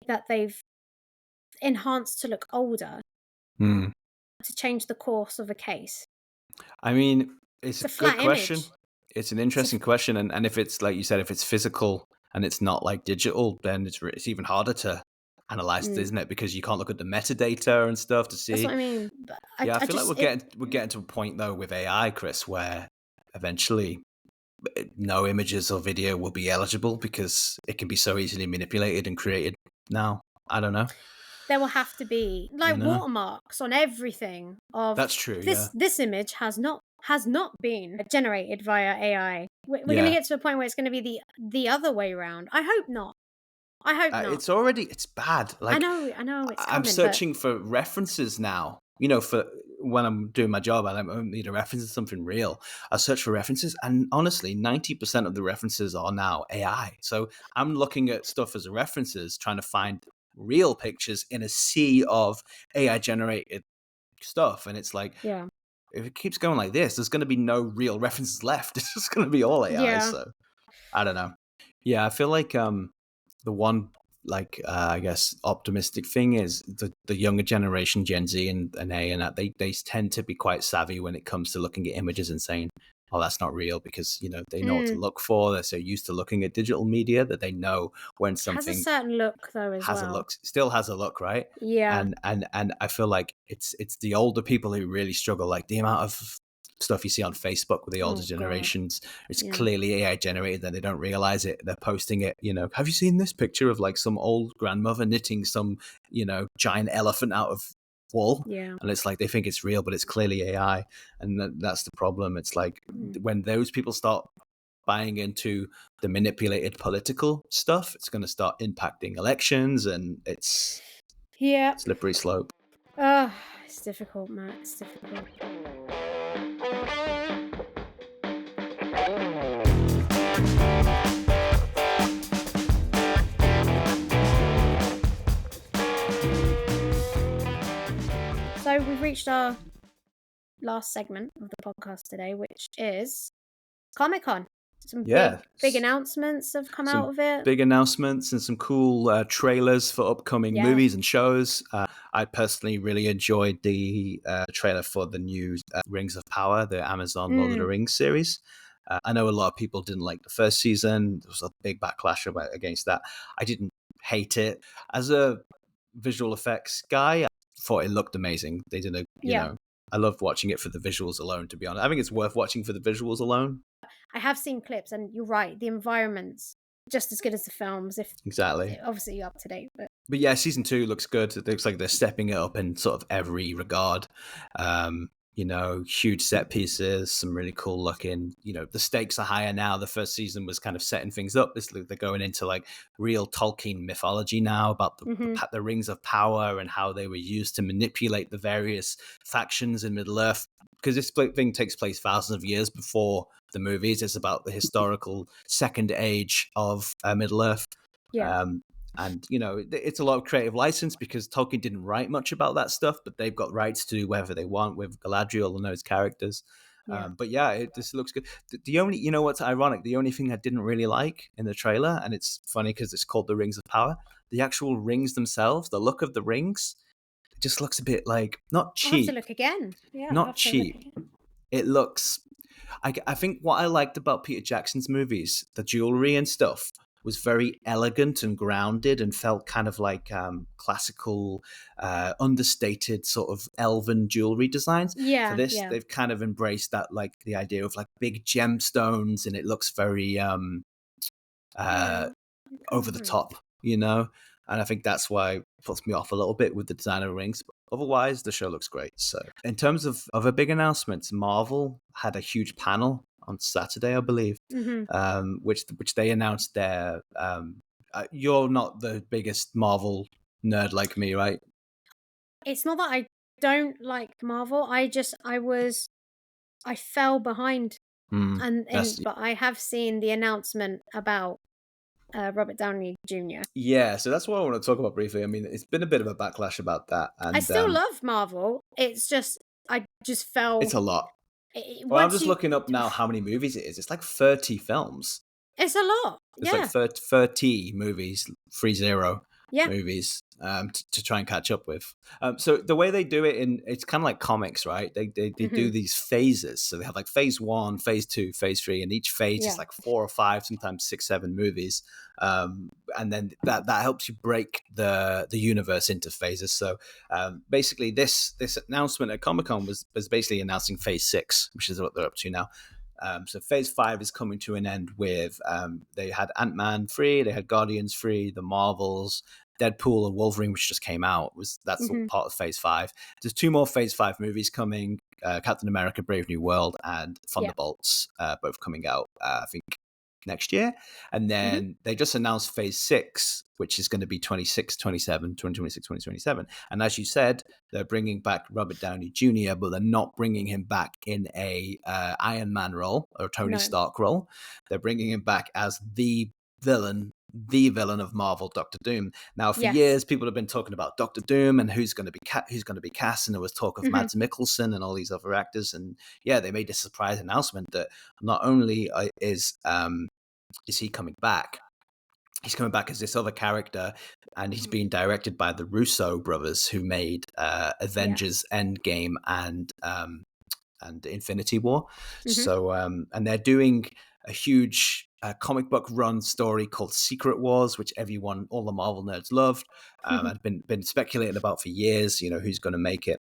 that they've enhanced to look older Mm. to change the course of a case? I mean, it's It's a a good flat question. image. It's an It's a interesting question, and if it's like you said, if it's physical and it's not like digital, then it's even harder to analyze, mm, isn't it? Because you can't look at the metadata and stuff to that's what see. I mean. But Yeah, I I feel like just it. we're getting to a point though with AI, Chris, where eventually no images or video will be eligible because it can be so easily manipulated and created now. I don't know. There will have to be You like know? watermarks on everything of That's true, yeah. this image has not been generated via AI. We're going to Yeah. get to a point where it's going to be the other way around. I hope not. I hope not. It's bad. Like I know it's I'm coming, but searching for references now. You know, for when I'm doing my job and I need a reference to something real, I search for references, and honestly, 90% of the references are now AI. So I'm looking at stuff as references, trying to find real pictures in a sea of AI generated stuff, and it's like yeah. if it keeps going like this, there's going to be no real references left. It's just going to be all AI. Yeah. So I don't know. Yeah, I feel like the one like I guess optimistic thing is the younger generation, Gen Z and A, and that they tend to be quite savvy when it comes to looking at images and saying, "Oh, that's not real," because you know they know what to Mm. look for. They're so used to looking at digital media that they know when Has a something certain look though as has a well. look, still has a look, right? Yeah. And I feel like it's the older people who really struggle, like the amount of stuff you see on Facebook with the older Oh God. generations. It's Yeah. clearly AI generated, and they don't realize it. They're posting it. Have you seen this picture of like some old grandmother knitting some giant elephant out of wool? Yeah. And it's like they think it's real, but it's clearly AI, and that's the problem. It's like when those people start buying into the manipulated political stuff, it's going to start impacting elections, and it's Yeah. slippery slope. It's difficult, Matt. It's difficult. So we've reached our last segment of the podcast today, which is Comic-Con. Some Yeah, big announcements have come out some of it. big announcements and some cool trailers for upcoming Yeah. movies and shows. I personally really enjoyed the trailer for the new Rings of Power, the Amazon Lord of the Rings series. I know a lot of people didn't like the first season. There was a big backlash against that. I didn't hate it. As a visual effects guy, I thought it looked amazing. They did I loved watching it for the visuals alone, to be honest. I think it's worth watching for the visuals alone. I have seen clips, and you're right. The environment's just as good as the films. If Exactly. obviously you're up to date, But yeah, season 2 looks good. It looks like they're stepping it up in sort of every regard. Huge set pieces, some really cool looking. The stakes are higher now. The first season was kind of setting things up. They're going into like real Tolkien mythology now about the rings of power and how they were used to manipulate the various factions in Middle Earth. Because this thing takes place thousands of years before the movies. It's about the historical second age of Middle Earth. yeah. And it's a lot of creative license because Tolkien didn't write much about that stuff, but they've got rights to do whatever they want with Galadriel and those characters. But yeah, this looks good. The only, what's ironic, the only thing I didn't really like in the trailer, and it's funny because it's called the Rings of Power, the actual rings themselves, the look of the rings, it just looks a bit like, not cheap. I'll have to look again. Yeah, not cheap. It looks, I think what I liked about Peter Jackson's movies, the jewelry and stuff, was very elegant and grounded and felt kind of like classical, understated sort of elven jewelry designs. Yeah. For this, yeah. they've kind of embraced that, like the idea of like big gemstones, and it looks very over the top, And I think that's why it puts me off a little bit with the design of rings. But otherwise, the show looks great. So in terms of other big announcements, Marvel had a huge panel on Saturday, I believe, which they announced their. You're not the biggest Marvel nerd like me, right? It's not that I don't like Marvel. I fell behind, but I have seen the announcement about Robert Downey Jr. Yeah, so that's what I want to talk about briefly. I mean, it's been a bit of a backlash about that, and I still love Marvel. It's just I just fell. It's a lot. Well, I'm just looking up now how many movies it is. It's like 30 films. It's a lot. It's like 30 movies, 30 movies to try and catch up with. So the way they do it, it's kind of like comics, right? They do these phases. So they have like phase 1, phase 2, phase 3, and each phase is like 4 or 5, sometimes 6, 7 movies. And then that helps you break the universe into phases. So basically this announcement at Comic-Con was basically announcing phase 6, which is what they're up to now. So phase 5 is coming to an end with they had Ant-Man 3, they had Guardians 3, the Marvels, Deadpool and Wolverine, which just came out. That's all part of phase 5. There's 2 more phase 5 movies coming, Captain America Brave New World and Thunderbolts, both coming out I think next year. And then they just announced phase 6, which is going to be 2026, 2027. And as you said, they're bringing back Robert Downey Jr., but they're not bringing him back in a Iron Man role or Tony Stark role. They're bringing him back as the villain of Marvel, Doctor Doom. Now, for years, people have been talking about Doctor Doom and who's going to be cast, and there was talk of Mads Mikkelsen and all these other actors. And yeah, they made a surprise announcement that not only is he coming back, he's coming back as this other character, and he's being directed by the Russo brothers, who made Avengers Endgame and Infinity War. So and they're doing a huge comic book run story called Secret Wars, which all the Marvel nerds loved, and been speculating about for years, who's going to make it.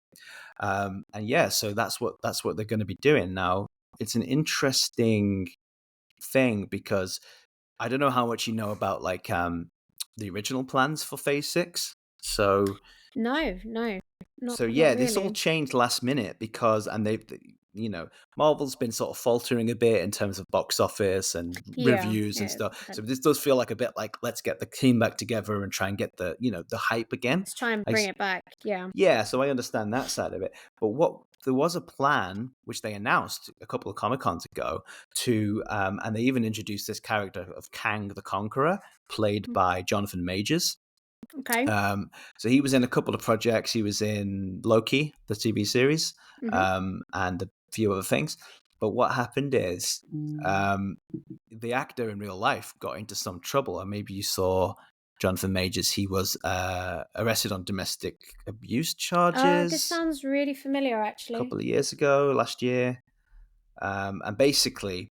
And yeah, so that's what they're going to be doing now. It's an interesting thing because I don't know how much you know about like the original plans for Phase 6. So No, no, so not yeah, this all really. changed last minute because, and Marvel's been sort of faltering a bit in terms of box office and Yeah, reviews and yeah. stuff. So this does feel like a bit like, let's get the team back together and try and get the hype again. Let's try and I bring s- it back. Yeah. yeah, so I understand that side of it. But what there was a plan which they announced a couple of Comic Cons ago and they even introduced this character of Kang the Conqueror, played Mm, by Jonathan Majors. okay. So he was in a couple of projects. He was in Loki, the TV series, Hmm. and a few other things. But what happened is um, the actor in real life got into some trouble. And maybe you saw Jonathan Majors. He was arrested on domestic abuse This charges sounds really familiar, a actually. couple of years ago, last year. And basically,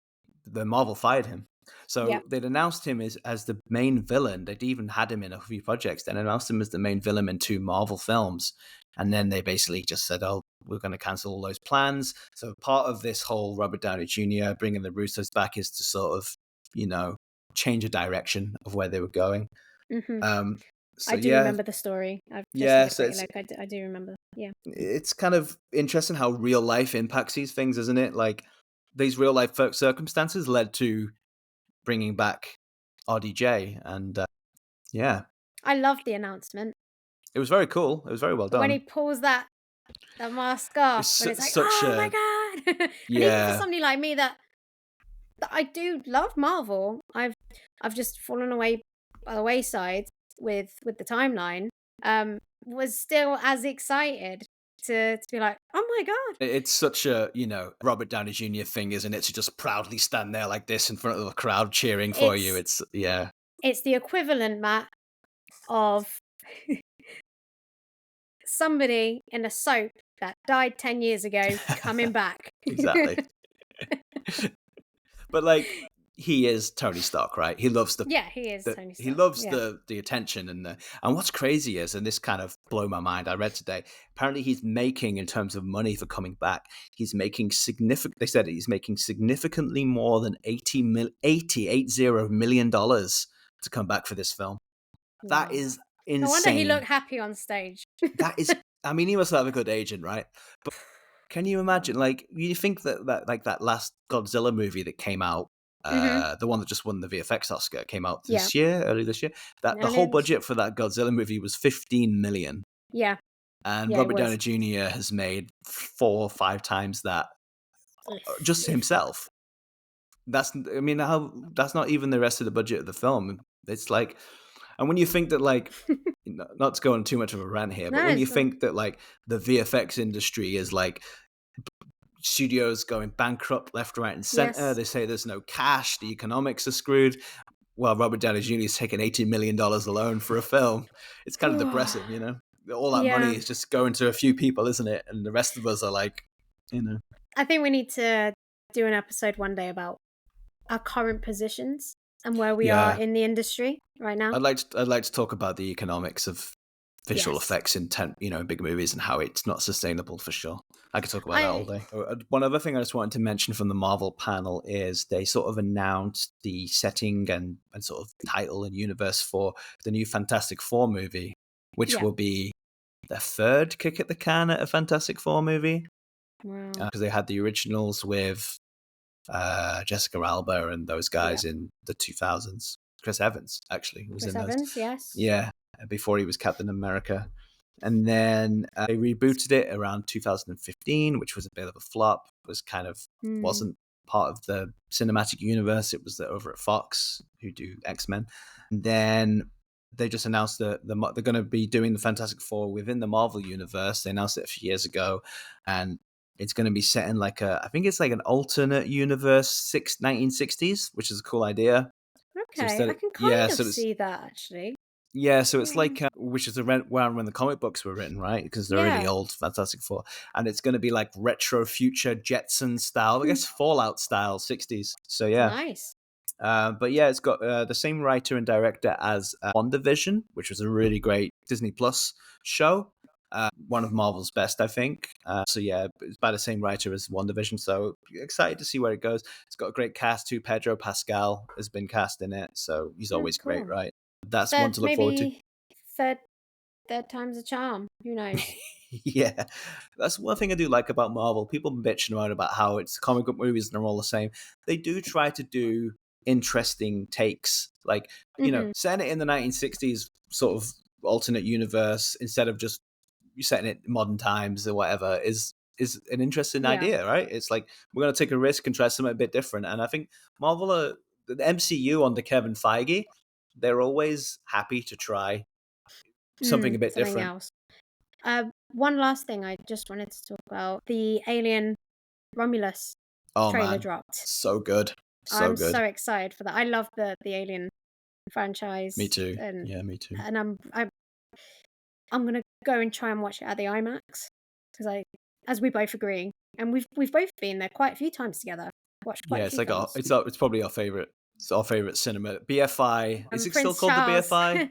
the Marvel fired him. Yeah. So they'd announced him as the main villain. They'd even had him in a few projects. Then announced him as the main villain in 2 Marvel films. And then they basically just said, oh, we're going to cancel all those plans. So part of this whole Robert Downey Jr. bringing the Russos back is to sort of, you know, change a direction of where they were going. Hmm. Um, so I do yeah, remember the story. I've just had yeah. a So quick look. I do remember. Yeah. it's kind of interesting how real life impacts these things, isn't it? Like these real life circumstances led to bringing back RDJ, and yeah, I loved the announcement it was very cool. It was very well when he done. pulls that mask off, It's and it's like, such oh a my god! And even for yeah, somebody like me that I do love Marvel, I've just fallen away by the wayside with the timeline. Was still as excited to be like, oh my god! it's such a Robert Downey Jr. thing, isn't it? To just proudly stand there like this in front of the crowd cheering for you. It's It's yeah, it's the equivalent, Matt, of somebody in a soap that died 10 years ago coming back. exactly. But like he is Tony Stark, right? He loves Yeah, he is Tony he Stark. loves Yeah. the attention and what's crazy is, and this kind of blew my mind. I read today. Apparently, he's making in terms of money for coming back. He's making significant. They said he's making significantly more than 80 million dollars to come back for this film. That Wow. is No wonder he insane. looked happy on stage. That is. I mean, he must have a good agent, right? But can you imagine? Like, you think that like that last Godzilla movie that came out, Mhm. the one that just won the VFX Oscar, came out Yeah. early this year. That the And whole it was budget for that Godzilla movie was 15 million, yeah. and Yeah, it Robert was. Downey Jr. has made 4 or 5 times that just himself. I mean, how that's not even the rest of the budget of the film. It's like, and when you think that like, not to go on too much of a rant here, but No, when you it's fine. think that like the VFX industry is like studios going bankrupt left, right, and center. Yes. They say there's no cash. The economics are screwed. Well, Robert Downey Jr. is taking $18 million alone for a film. It's kind of depressing, you know. All that money Yeah. is just going to a few people, isn't it? And the rest of us are like, you know. I think we need to do an episode one day about our current positions and where we are Yeah, in the industry right now. I'd like to talk about the economics of visual Yes. effects in in big movies and how it's not sustainable for sure. I could talk about that all I day. One other thing I just wanted to mention from the Marvel panel is they sort of announced the setting and sort of title and universe for the new Fantastic Four movie, which yeah. will be the third kick at the can at a Fantastic Four movie, Wow. because they had the originals with Jessica Alba and those Yeah. guys in the 2000s. Chris Evans actually was Chris in those. Evans, yes. Yeah, before he was Captain America. And then they rebooted it around 2015, which was a bit of a flop. It was kind of Mm. wasn't part of the cinematic universe. It was over at Fox who do X-Men. And then they just announced that they're going to be doing the Fantastic Four within the Marvel universe. They announced it a few years ago, and it's going to be set in like I think it's like an alternate universe, 1960s, which is a cool idea. So Okay, I can kind of so it's see that actually. yeah, so it's Mm. like which is around when the comic books were written, right? Because they're really Yeah. old, Fantastic Four, and it's going to be like retro future Jetson style, I guess Fallout style, 60s. So yeah, Nice. but yeah, it's got the same writer and director as WandaVision, which was a really great Disney Plus show. one of Marvel's best, I think. So yeah, it's by the same writer as WandaVision. So excited to see where it goes. It's got a great cast too. Pedro Pascal has been cast in it, so he's always great, Cool. right? That's one to look forward to. Maybe third time's a charm. Who knows? Yeah, that's one thing I do like about Marvel. People bitch and moan about how it's comic book movies and they're all the same. They do try to do interesting takes, like setting it in the 1960s sort of alternate universe instead of just setting it in modern times or whatever is an interesting idea, right? It's like we're going to take a risk and try something a bit different. And I think Marvel, the MCU under Kevin Feige, they're always happy to try something a bit different. Else. One last thing I just wanted to talk about: the Alien Romulus trailer dropped. So good. I'm so excited for that. I love the Alien franchise. Me too. Yeah, me too. And I'm gonna go and try and watch it at the IMAX because as we both agree, and we've both been there quite a few times together. Watched quite a few films. It's probably our favorite. It's our favorite cinema. BFI. Is it still called the BFI?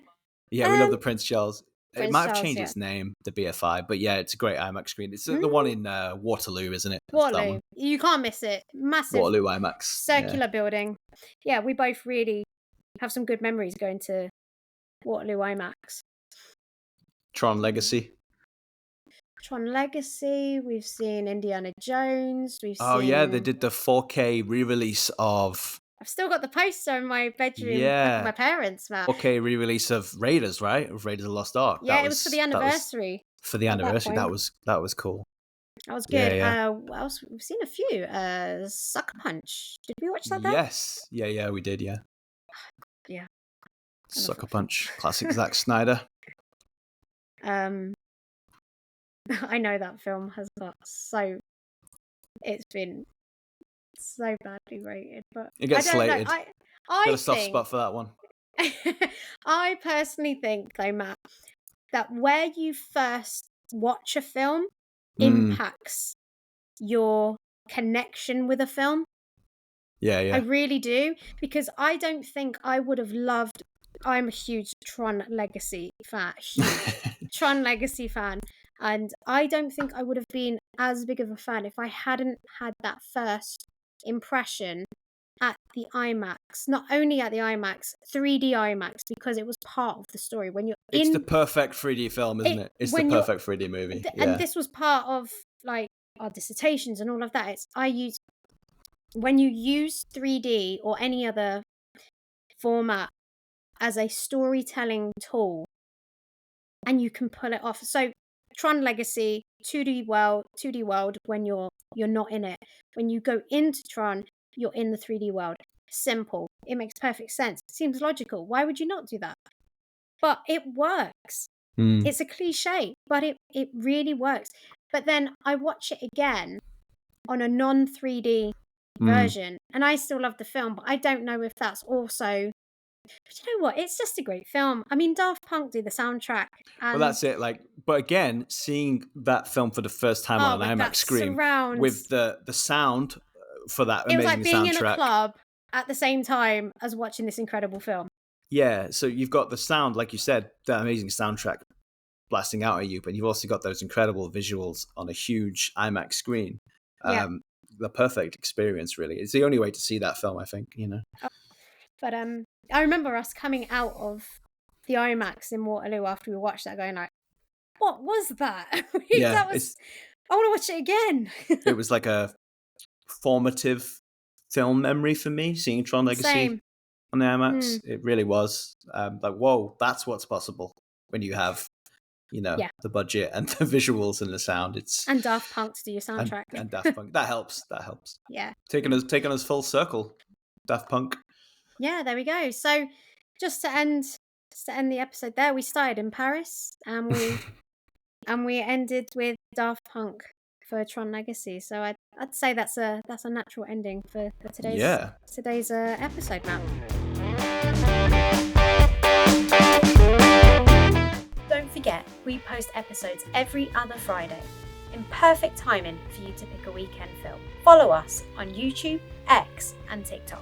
Yeah, we love the Prince Charles. It might have changed its name, the BFI, but yeah, it's a great IMAX screen. It's the one in Waterloo, isn't it? Waterloo. You can't miss it. Massive Waterloo IMAX. Circular building. Yeah, we both really have some good memories going to Waterloo IMAX. Tron Legacy. We've seen Indiana Jones. Yeah, they did the 4K re-release of... I've still got the poster in my bedroom. Yeah, my parents, Matt. 4K re-release of Raiders, right? Of Raiders of the Lost Ark. Yeah, it was for the anniversary. For the anniversary, that was cool. That was good. What else? We've seen a few. Sucker Punch. Did we watch that? Yes. Yeah, we did. Yeah. Yeah. Sucker Punch, classic Zack Snyder. I know that film has got it's been so badly rated, but it gets slated. I got a soft spot for that one. I personally think, though, Matt, that where you first watch a film impacts your connection with a film. Yeah. I really do, because I don't think I would have loved. I'm a huge Tron Legacy fan. Tron Legacy fan. And I don't think I would have been as big of a fan if I hadn't had that first impression at the IMAX. Not only at the IMAX, 3D IMAX, because it was part of the story. It's the perfect 3D film, isn't it? It's the perfect 3D movie. And this was part of like our dissertations and all of that. When you use 3D or any other format as a storytelling tool, and you can pull it off. So Tron Legacy, 2D world when you're not in it. When you go into Tron, you're in the 3D world. Simple. It makes perfect sense. It seems logical. Why would you not do that? But it works. It's a cliche, but it really works. But then I watch it again on a non-3D version, and I still love the film, but I don't know if that's also... But you know what? It's just a great film. I mean, Daft Punk do the soundtrack. Well, that's it. But again, seeing that film for the first time on an IMAX screen with the sound for that amazing soundtrack. It was like being in a club at the same time as watching this incredible film. Yeah, so you've got the sound, like you said, that amazing soundtrack blasting out at you, but you've also got those incredible visuals on a huge IMAX screen. The perfect experience, really. It's the only way to see that film, I think, But I remember us coming out of the IMAX in Waterloo after we watched that, going like, "What was that?" I want to watch it again. It was like a formative film memory for me, seeing Tron Legacy on the IMAX. It really was. Like, whoa, that's what's possible when you have, the budget and the visuals and the sound. And Daft Punk to do your soundtrack. And Daft Punk. That helps. Yeah. Taking us full circle. Daft Punk. Yeah, there we go. So just to end the episode there, we started in Paris and we ended with Daft Punk for Tron Legacy. So I'd say that's a natural ending for today's episode, Matt. Don't forget, we post episodes every other Friday, in perfect timing for you to pick a weekend film. Follow us on YouTube, X, and TikTok.